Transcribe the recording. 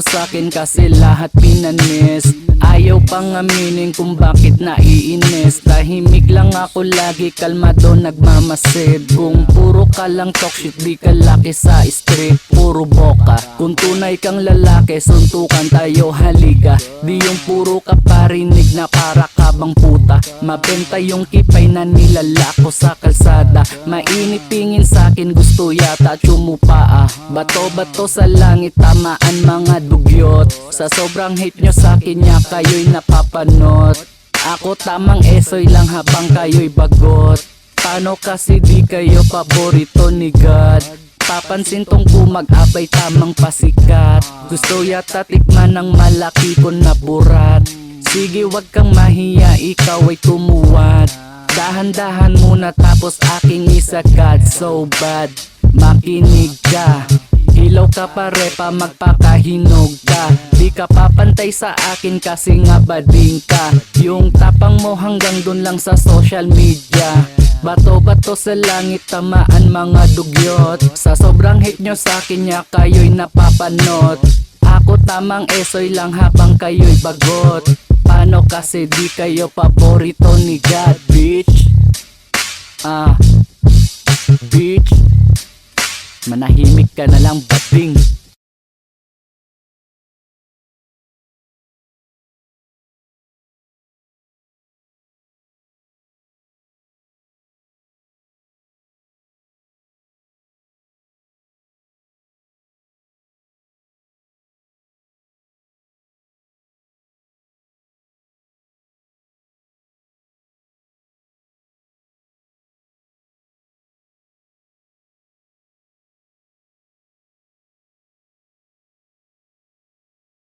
sa'kin kasi lahat pinanis. Ayaw pang aminin kung bakit naiinis. Tahimik lang ako lagi, kalmado nagmamasid. Kung puro ka lang talk shit, di ka laki sa street, puro boka. Kung tunay kang lalaki, suntukan tayo halika. Di yung puro ka parinig na para ka bang puta. Mabenta yung kipay na nilalako sa kalsada. Mainit tingin sa'kin, gusto yata tsumupaa. Bato-bato sa langit, tamaan mga dugyot. Sa sobrang hate nyo sa'kin niya, kayo'y napapanot. Ako tamang esoy lang habang kayo'y bagot. Paano kasi di kayo paborito ni God? Papansin tong kumag-abay tamang pasikat. Gusto yata tikman ng malaki ko na burat. Sige wag kang mahiya, ikaw ay tumuwad. Dahan-dahan muna tapos aking isagat. So bad, makinig ka. Hilaw ka pare pa, magpakahinog ka. Di ka papantay sa akin kasi nga bading ka. Yung tapang mo hanggang dun lang sa social media. Bato-bato sa langit, tamaan mga dugyot. Sa sobrang hate nyo sa'kin niya, kayo'y napapanot. Ako tamang esoy lang habang kayo'y bagot. Paano kasi di kayo paborito ni God, bitch? Bitch, manahimik ka na lang bading.